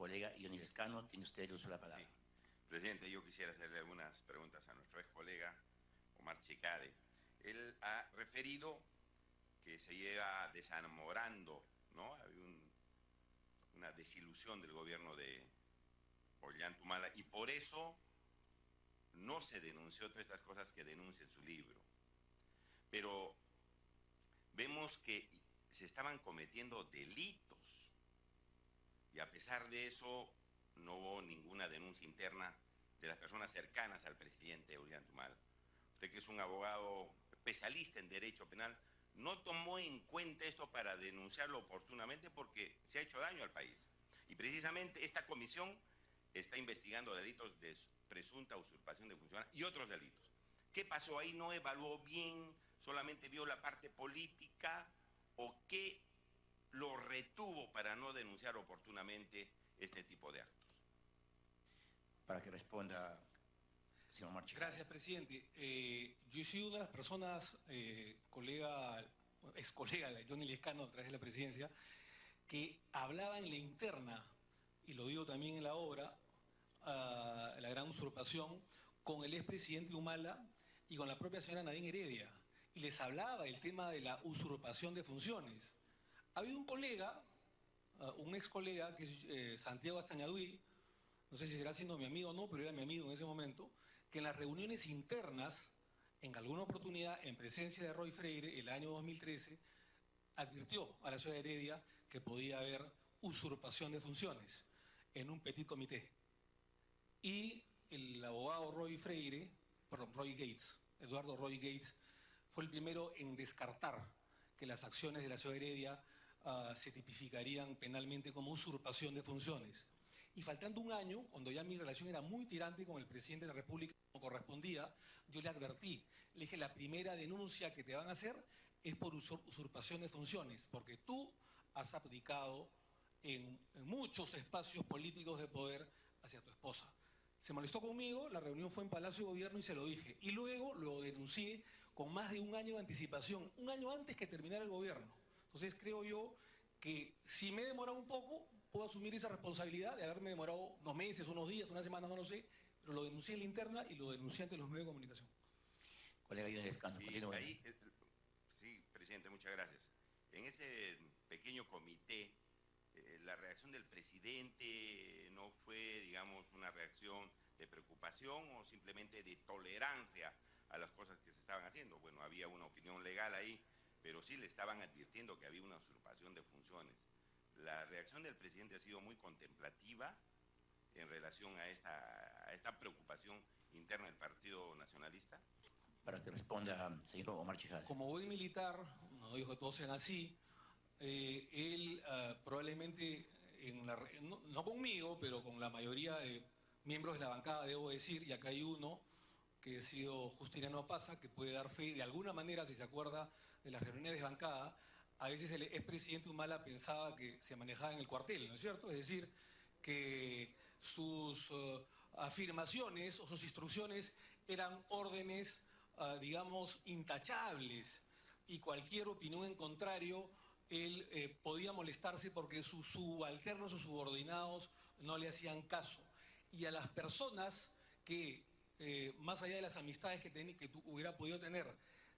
Colega Johnny Lescano, tiene usted el uso de la palabra. Sí. Presidente, yo quisiera hacerle algunas preguntas a nuestro ex colega Omar Chicade. Él ha referido que se lleva desamorando, ¿no? Hay una desilusión del gobierno de Ollanta y por eso no se denunció todas estas cosas que denuncia en su libro. Pero vemos que se estaban cometiendo delitos y a pesar de eso no hubo ninguna denuncia interna de las personas cercanas al presidente Ollanta Humala. Usted, que es un abogado especialista en derecho penal, no tomó en cuenta esto para denunciarlo oportunamente porque se ha hecho daño al país. Y precisamente esta comisión está investigando delitos de presunta usurpación de funciones y otros delitos. ¿Qué pasó ahí? ¿No evaluó bien? ¿Solamente vio la parte política? ¿O qué lo retuvo para no denunciar oportunamente este tipo de actos? Para que responda, señor Omar Chicade. Gracias, presidente. Yo he sido una de las personas, ex colega de Johnny Lescano a través de la presidencia, que hablaba en la interna, y lo digo también en la obra, la gran usurpación, con el expresidente Humala y con la propia señora Nadine Heredia, y les hablaba del tema de la usurpación de funciones. Ha habido un colega, un ex colega, que es Santiago Astañaduy, no sé si será siendo mi amigo o no, pero era mi amigo en ese momento, que en las reuniones internas, en alguna oportunidad, en presencia de Roy Freire, el año 2013, advirtió a la ciudad de Heredia que podía haber usurpación de funciones en un petit comité. Y el abogado Roy Gates, Eduardo Roy Gates, fue el primero en descartar que las acciones de la ciudad de Heredia se tipificarían penalmente como usurpación de funciones. Y faltando un año, cuando ya mi relación era muy tirante con el presidente de la República, como correspondía, yo le advertí, le dije, la primera denuncia que te van a hacer es por usurpación de funciones, porque tú has abdicado en muchos espacios políticos de poder hacia tu esposa. Se molestó conmigo, la reunión fue en Palacio de Gobierno y se lo dije. Y luego lo denuncié con más de un año de anticipación, un año antes que terminara el gobierno. Entonces creo yo que si me he demorado un poco, puedo asumir esa responsabilidad de haberme demorado 2 meses, unos días, una semana, no lo sé, pero lo denuncié en la interna y lo denuncié ante los medios de comunicación. Colega Johnny Lescano, continúe. Ahí, sí, presidente, muchas gracias. En ese pequeño comité, la reacción del presidente no fue, digamos, una reacción de preocupación o simplemente de tolerancia a las cosas que se estaban haciendo. Bueno, había una opinión legal ahí, pero sí le estaban advirtiendo que había una usurpación de funciones. La reacción del presidente ha sido muy contemplativa en relación a esta preocupación interna del Partido Nacionalista. Para que responda, señor Omar Chicade. Como buen militar, no digo que todos sean así, él probablemente, no conmigo, pero con la mayoría de miembros de la bancada, debo decir, y acá hay uno que ha sido Justiniano Pasa, que puede dar fe, de alguna manera, si se acuerda de las reuniones de bancada, a veces el expresidente Humala pensaba que se manejaba en el cuartel, ¿no es cierto? Es decir, que sus afirmaciones o sus instrucciones eran órdenes, digamos, intachables, y cualquier opinión en contrario, él podía molestarse porque sus subalternos o subordinados no le hacían caso. Y a las personas que, más allá de las amistades que hubiera podido tener,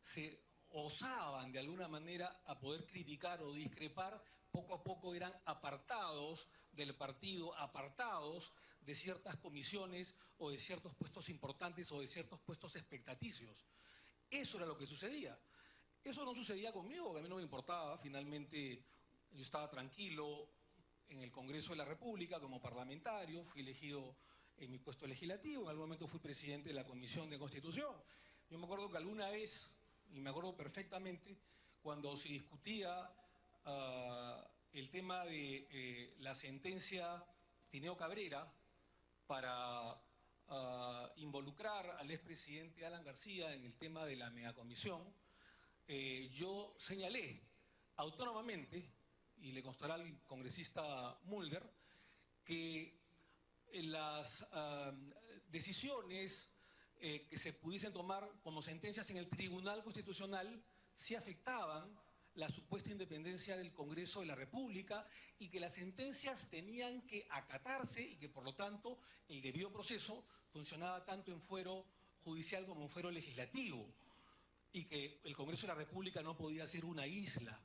se osaban de alguna manera a poder criticar o discrepar, poco a poco eran apartados del partido, apartados de ciertas comisiones o de ciertos puestos importantes o de ciertos puestos expectaticios. Eso era lo que sucedía. Eso no sucedía conmigo, porque a mí no me importaba. Finalmente yo estaba tranquilo en el Congreso de la República como parlamentario, fui elegido en mi puesto legislativo, en algún momento fui presidente de la Comisión de Constitución. Yo me acuerdo que alguna vez, y me acuerdo perfectamente, cuando se discutía el tema de la sentencia Tineo Cabrera para involucrar al expresidente Alan García en el tema de la megacomisión, yo señalé autónomamente, y le constará al congresista Mulder, que las decisiones que se pudiesen tomar como sentencias en el Tribunal Constitucional sí afectaban la supuesta independencia del Congreso de la República y que las sentencias tenían que acatarse y que por lo tanto el debido proceso funcionaba tanto en fuero judicial como en fuero legislativo y que el Congreso de la República no podía ser una isla.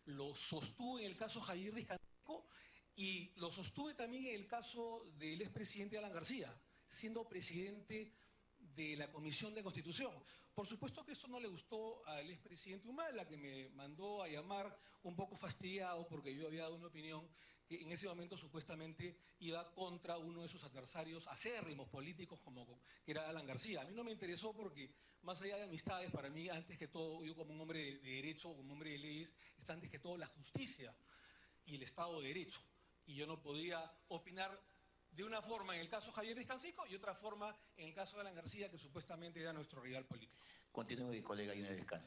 Lo sostuve en el caso Javier Díaz Canseco y lo sostuve también en el caso del expresidente Alan García, siendo presidente de la Comisión de Constitución. Por supuesto que esto no le gustó al expresidente Humala, que me mandó a llamar un poco fastidiado porque yo había dado una opinión que en ese momento supuestamente iba contra uno de sus adversarios acérrimos políticos que era Alan García. A mí no me interesó porque, más allá de amistades, para mí, antes que todo, yo como un hombre de derecho, como un hombre de leyes, está antes que todo la justicia y el Estado de Derecho. Y yo no podía opinar de una forma en el caso Javier Díaz Canseco y otra forma en el caso de Alan García, que supuestamente era nuestro rival político. Continúe, colega Yunel Escano.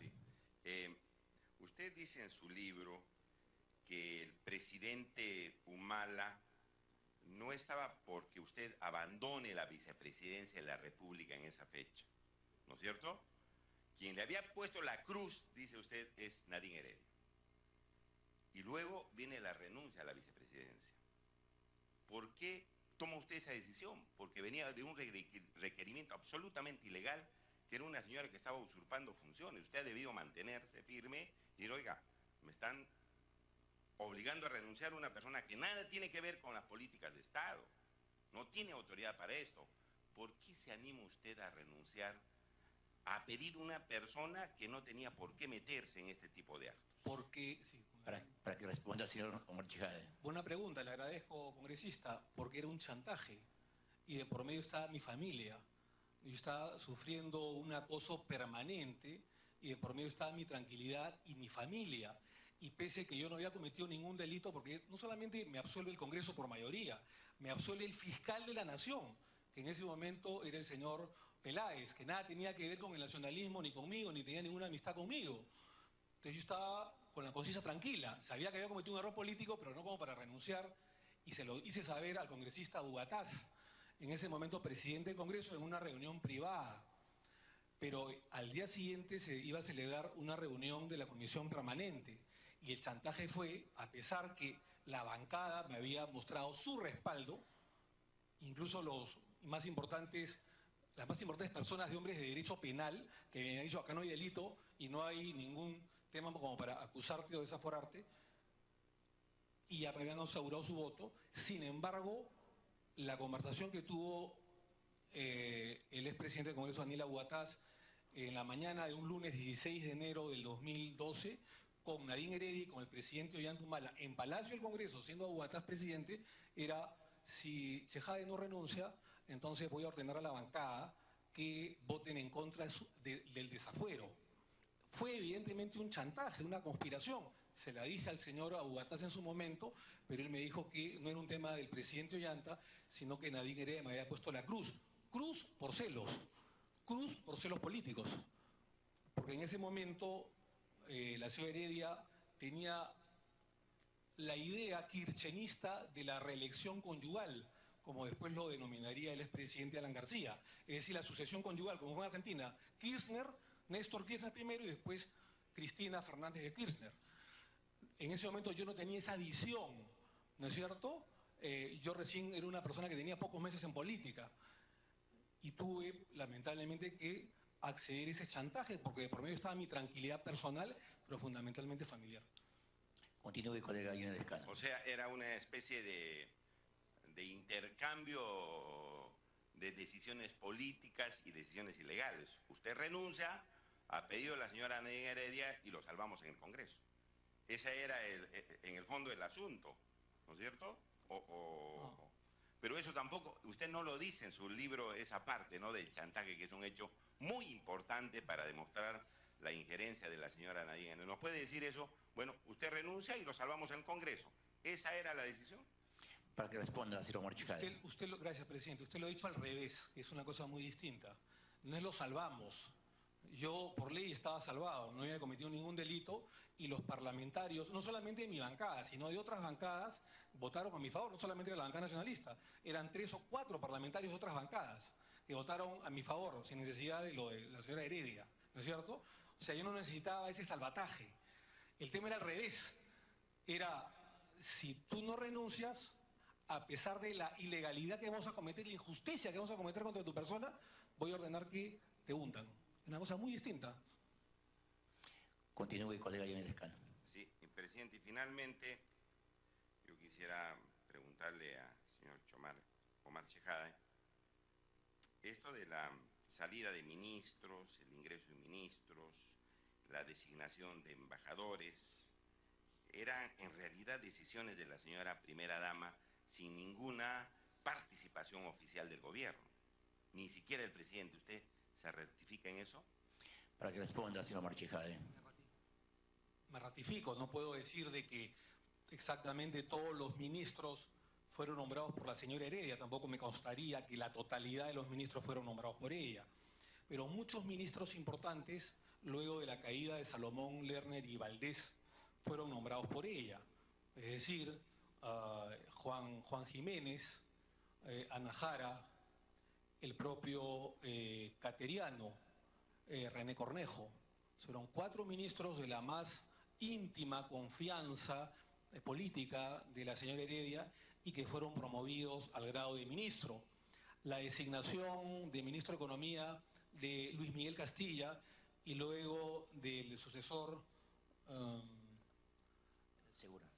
Sí. Usted dice en su libro que el presidente Humala no estaba porque usted abandone la vicepresidencia de la República en esa fecha, ¿no es cierto? Quien le había puesto la cruz, dice usted, es Nadine Heredia. Y luego viene la renuncia a la vicepresidencia. ¿Por qué toma usted esa decisión? Porque venía de un requerimiento absolutamente ilegal, que era una señora que estaba usurpando funciones. Usted ha debido mantenerse firme y decir, oiga, me están obligando a renunciar a una persona que nada tiene que ver con las políticas de Estado. No tiene autoridad para esto. ¿Por qué se anima usted a renunciar a pedir una persona que no tenía por qué meterse en este tipo de actos? Porque, sí, Para que responda, señor Omar Chijade. buena pregunta, le agradezco, congresista, porque era un chantaje y de por medio estaba mi familia. Yo estaba sufriendo un acoso permanente y de por medio estaba mi tranquilidad y mi familia. Y pese a que yo no había cometido ningún delito, porque no solamente me absuelve el Congreso por mayoría, me absuelve el fiscal de la Nación, que en ese momento era el señor Peláez, que nada tenía que ver con el nacionalismo ni conmigo, ni tenía ninguna amistad conmigo. Entonces yo estaba con la conciencia tranquila, sabía que había cometido un error político, pero no como para renunciar, y se lo hice saber al congresista Bugatás, en ese momento presidente del Congreso, en una reunión privada. Pero al día siguiente se iba a celebrar una reunión de la comisión permanente, y el chantaje fue, a pesar que la bancada me había mostrado su respaldo, incluso las más importantes personas de hombres de derecho penal, que me han dicho acá no hay delito y no hay ningún tema como para acusarte o desaforarte, y ya me habían asegurado su voto. Sin embargo, la conversación que tuvo el expresidente del Congreso, Daniel Aguataz, en la mañana de un lunes 16 de enero del 2012, con Nadine Heredia y con el presidente Ollanta Humala, en Palacio del Congreso, siendo Aguataz presidente, era: si Chejade no renuncia, entonces voy a ordenar a la bancada que voten en contra del desafuero. Fue evidentemente un chantaje, una conspiración. Se la dije al señor Aguataz en su momento, pero él me dijo que no era un tema del presidente Ollanta, sino que Nadine Heredia me había puesto la cruz. Cruz por celos políticos. Porque en ese momento la señora Heredia tenía la idea kirchnerista de la reelección conyugal, como después lo denominaría el expresidente Alan García. Es decir, la sucesión conyugal, como fue en Argentina, Néstor Kirchner primero y después Cristina Fernández de Kirchner. En ese momento yo no tenía esa visión, ¿no es cierto? Yo recién era una persona que tenía pocos meses en política y tuve, lamentablemente, que acceder a ese chantaje, porque de por medio estaba mi tranquilidad personal, pero fundamentalmente familiar. Continúe, colega Yunel Escano. O sea, era una especie de intercambio de decisiones políticas y decisiones ilegales. Usted renuncia, a pedido de la señora Nadine Heredia, y lo salvamos en el Congreso. Ese era en el fondo el asunto, ¿no es cierto? No. Pero eso tampoco, usted no lo dice en su libro, esa parte, ¿no?, del chantaje, que es un hecho muy importante para demostrar la injerencia de la señora Nadine. ¿Nos puede decir eso? Bueno, usted renuncia y lo salvamos en el Congreso. ¿Esa era la decisión? Para que responda, señor Omar Chijade. Gracias, presidente. Usted lo ha dicho al revés, que es una cosa muy distinta. No es lo salvamos. Yo, por ley, estaba salvado, no había cometido ningún delito, y los parlamentarios, no solamente de mi bancada, sino de otras bancadas, votaron a mi favor, no solamente de la bancada nacionalista. Eran 3 o 4 parlamentarios de otras bancadas que votaron a mi favor, sin necesidad de lo de la señora Heredia, ¿no es cierto? O sea, yo no necesitaba ese salvataje. El tema era al revés. Era, si tú no renuncias, a pesar de la ilegalidad que vamos a cometer, la injusticia que vamos a cometer contra tu persona, voy a ordenar que te hundan. Una cosa muy distinta. Continúe, colega Johnny Lescano. Sí, presidente, y finalmente yo quisiera preguntarle al señor Omar Chejade, esto de la salida de ministros, el ingreso de ministros, la designación de embajadores, eran en realidad decisiones de la señora primera dama sin ninguna participación oficial del gobierno, ni siquiera el presidente. ¿Usted se ratifica en eso? Para que responda, señor Omar Chejade. Me ratifico, no puedo decir de que exactamente todos los ministros fueron nombrados por la señora Heredia, tampoco me constaría que la totalidad de los ministros fueron nombrados por ella, pero muchos ministros importantes, luego de la caída de Salomón, Lerner y Valdés, fueron nombrados por ella, es decir, Juan Jiménez, Ana Jara, el propio Cateriano, René Cornejo. Fueron 4 ministros de la más íntima confianza política de la señora Heredia y que fueron promovidos al grado de ministro. La designación de ministro de Economía de Luis Miguel Castilla y luego del sucesor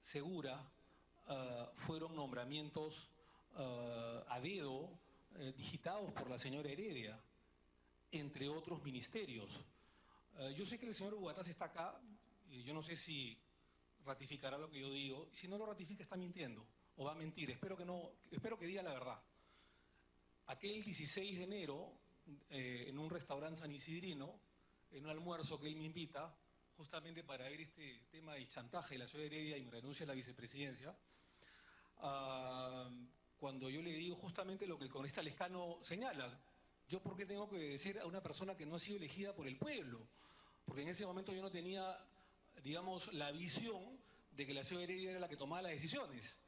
Segura fueron nombramientos a dedo digitados por la señora Heredia, entre otros ministerios. Yo sé que el señor Huguatás está acá, y yo no sé si ratificará lo que yo digo, y si no lo ratifica está mintiendo, o va a mentir, espero que diga la verdad. Aquel 16 de enero, en un restaurante sanisidrino, en un almuerzo que él me invita, justamente para ver este tema del chantaje de la señora Heredia y mi renuncia a la vicepresidencia, cuando yo le digo justamente lo que el congresista Lescano señala, ¿yo por qué tengo que decir a una persona que no ha sido elegida por el pueblo? Porque en ese momento yo no tenía, digamos, la visión de que la señora Heredia era la que tomaba las decisiones.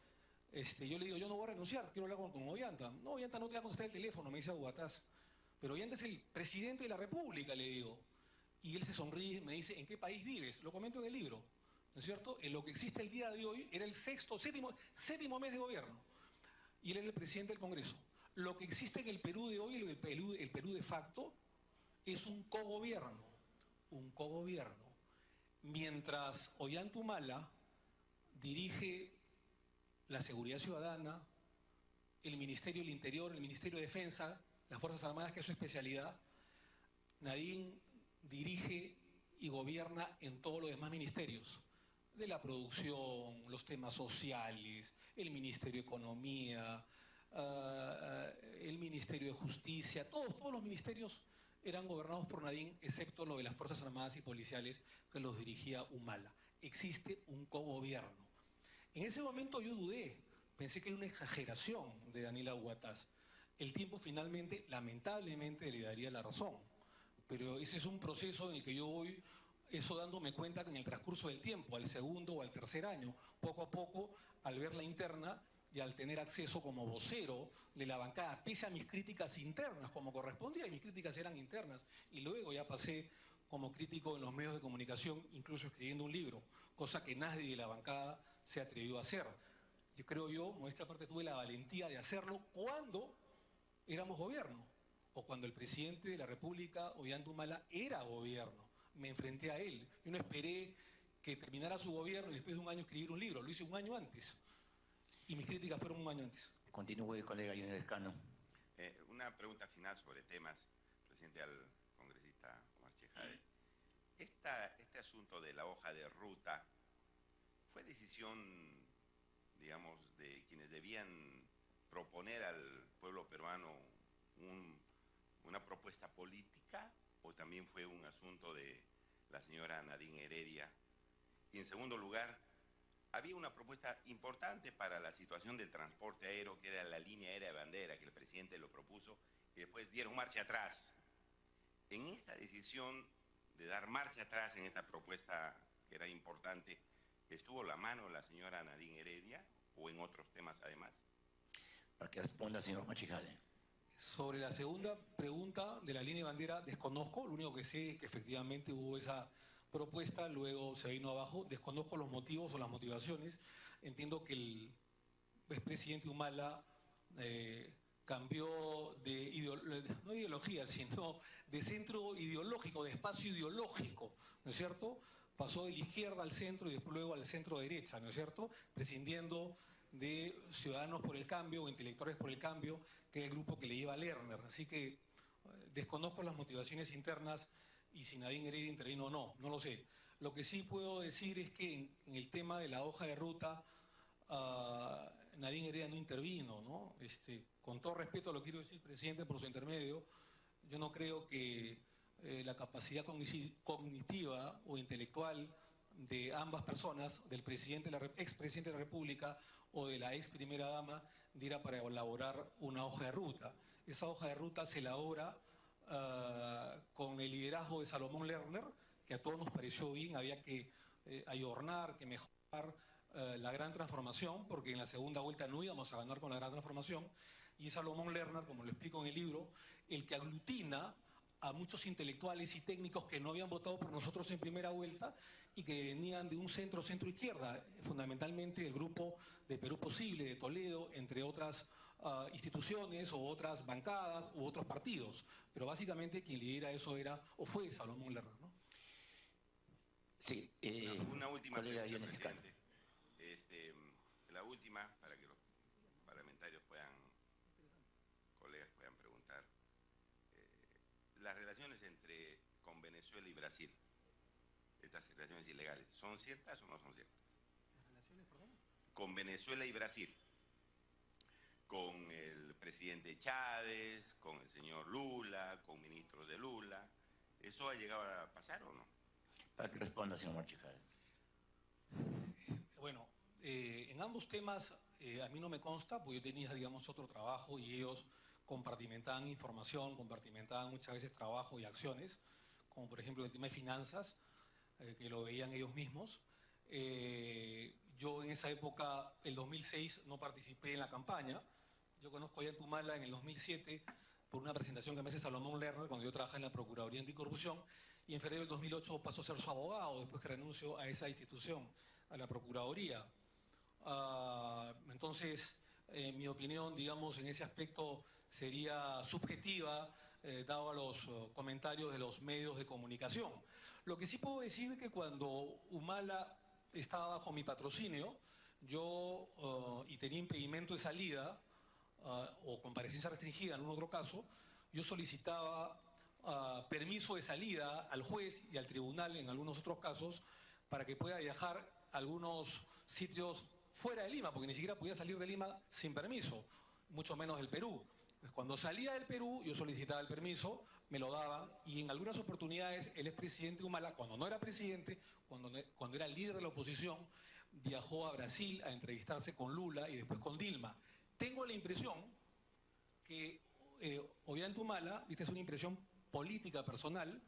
Yo le digo, yo no voy a renunciar, quiero hablar con Ollanta. No, Ollanta no te va a contestar el teléfono, me dice Huguatás. Pero Ollanta es el presidente de la República, le digo. Y él se sonríe y me dice, ¿en qué país vives? Lo comento en el libro, ¿no es cierto? En lo que existe el día de hoy era el séptimo mes de gobierno. Y él era el presidente del Congreso. Lo que existe en el Perú de hoy, el Perú de facto, es un cogobierno. Un cogobierno. Mientras Ollanta Humala dirige la Seguridad Ciudadana, el Ministerio del Interior, el Ministerio de Defensa, las Fuerzas Armadas, que es su especialidad, Nadine dirige y gobierna en todos los demás ministerios, de la producción, los temas sociales, el Ministerio de Economía, el Ministerio de Justicia, todos los ministerios eran gobernados por Nadine, excepto lo de las Fuerzas Armadas y Policiales, que los dirigía Humala. Existe un cogobierno. En ese momento yo dudé, pensé que era una exageración de Daniela Huguatás. El tiempo finalmente, lamentablemente, le daría la razón. Pero ese es un proceso en el que yo voy, eso dándome cuenta que en el transcurso del tiempo, al segundo o al tercer año, poco a poco, al ver la interna y al tener acceso como vocero de la bancada, pese a mis críticas internas, como correspondía, y mis críticas eran internas, y luego ya pasé como crítico en los medios de comunicación, incluso escribiendo un libro, cosa que nadie de la bancada se atrevió a hacer. Yo creo modesta parte, tuve la valentía de hacerlo cuando éramos gobierno, o cuando el presidente de la República, Ollanta Humala, era gobierno. Me enfrenté a él. Yo no esperé que terminara su gobierno y después de un año escribir un libro. Lo hice un año antes. Y mis críticas fueron un año antes. Continúe, colega Johnny Lescano. Una pregunta final sobre temas, presidente, al congresista Omar Chejade. Este asunto de la hoja de ruta fue decisión, digamos, de quienes debían proponer al pueblo peruano una propuesta política, o también fue un asunto de la señora Nadine Heredia. Y en segundo lugar, había una propuesta importante para la situación del transporte aéreo, que era la línea aérea de bandera, que el presidente lo propuso, y después dieron marcha atrás. En esta decisión de dar marcha atrás en esta propuesta que era importante, ¿estuvo la mano la señora Nadine Heredia o en otros temas además? Para que responda, señor Omar Chejade. Sobre la segunda pregunta de la línea de bandera, desconozco. Lo único que sé es que efectivamente hubo esa propuesta, luego se vino abajo. Desconozco los motivos o las motivaciones. Entiendo que el expresidente Humala cambió no ideología, sino de centro ideológico, de espacio ideológico, ¿no es cierto? Pasó de la izquierda al centro y después luego al centro derecha, ¿no es cierto? Prescindiendo de Ciudadanos por el Cambio o Intelectuales por el Cambio, que es el grupo que le lleva a Lerner. Así que desconozco las motivaciones internas y si Nadine Heredia intervino o no, no lo sé. Lo que sí puedo decir es que en el tema de la hoja de ruta, Nadine Heredia no intervino, ¿no? Con todo respeto lo quiero decir, presidente, por su intermedio, yo no creo que la capacidad cognitiva o intelectual de ambas personas, del expresidente de la República o de la ex primera dama, diera para elaborar una hoja de ruta. Esa hoja de ruta se elabora con el liderazgo de Salomón Lerner, que a todos nos pareció bien, había que ayornar, que mejorar la gran transformación, porque en la segunda vuelta no íbamos a ganar con la gran transformación, y es Salomón Lerner, como lo explico en el libro, el que aglutina a muchos intelectuales y técnicos que no habían votado por nosotros en primera vuelta y que venían de un centro-izquierda, fundamentalmente el grupo de Perú Posible, de Toledo, entre otras instituciones o otras bancadas u otros partidos. Pero básicamente quien lidera eso era o fue Salomón Lerner, ¿no? Sí, una última colega pregunta, Ion Lescano. presidente. La última, para que los parlamentarios colegas puedan preguntar. Las relaciones con Venezuela y Brasil, estas relaciones ilegales, ¿son ciertas o no son ciertas? ¿Las relaciones, perdón? Con Venezuela y Brasil, con el presidente Chávez, con el señor Lula, con ministros de Lula, ¿eso ha llegado a pasar o no? Para que responda, señor Marchijade. Bueno, en ambos temas a mí no me consta, porque yo tenía, digamos, otro trabajo y ellos compartimentaban información, compartimentaban muchas veces trabajo y acciones, como por ejemplo el tema de finanzas, que lo veían ellos mismos. Yo en esa época, el 2006, no participé en la campaña. Yo conozco a Yantumala en el 2007 por una presentación que me hace Salomón Lerner cuando yo trabajaba en la Procuraduría Anticorrupción, y en febrero del 2008 pasó a ser su abogado después que renunció a esa institución, a la Procuraduría. Entonces, mi opinión, digamos, en ese aspecto sería subjetiva, dado a los comentarios de los medios de comunicación. Lo que sí puedo decir es que cuando Humala estaba bajo mi patrocinio, yo, y tenía impedimento de salida, o comparecencia restringida en un otro caso, yo solicitaba permiso de salida al juez y al tribunal en algunos otros casos para que pueda viajar a algunos sitios fuera de Lima, porque ni siquiera podía salir de Lima sin permiso, mucho menos del Perú. Pues cuando salía del Perú, yo solicitaba el permiso, me lo daban, y en algunas oportunidades el expresidente Humala, cuando no era presidente, cuando era líder de la oposición, viajó a Brasil a entrevistarse con Lula y después con Dilma. Tengo la impresión que Ollanta Humala, esta es una impresión política personal,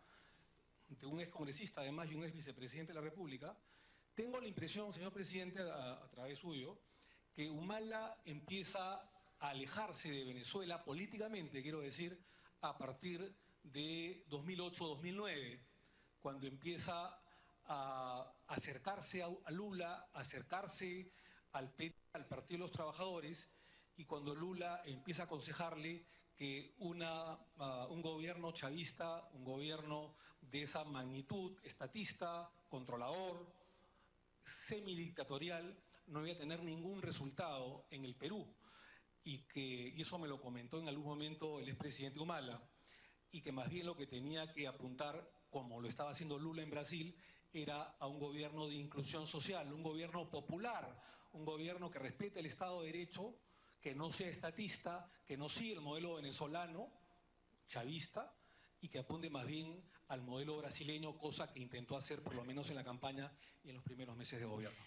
de un excongresista además y un ex vicepresidente de la República, tengo la impresión, señor presidente, a través suyo, que Humala empieza a alejarse de Venezuela políticamente, quiero decir, a partir de 2008-2009, cuando empieza a acercarse a Lula, a acercarse al Partido de los Trabajadores, y cuando Lula empieza a aconsejarle que un gobierno chavista, un gobierno de esa magnitud, estatista, controlador, semidictatorial, no iba a tener ningún resultado en el Perú, y eso me lo comentó en algún momento el expresidente Humala, y que más bien lo que tenía que apuntar, como lo estaba haciendo Lula en Brasil, era a un gobierno de inclusión social, un gobierno popular, un gobierno que respete el Estado de Derecho, que no sea estatista, que no siga el modelo venezolano, chavista, y que apunte más bien al modelo brasileño, cosa que intentó hacer por lo menos en la campaña y en los primeros meses de gobierno.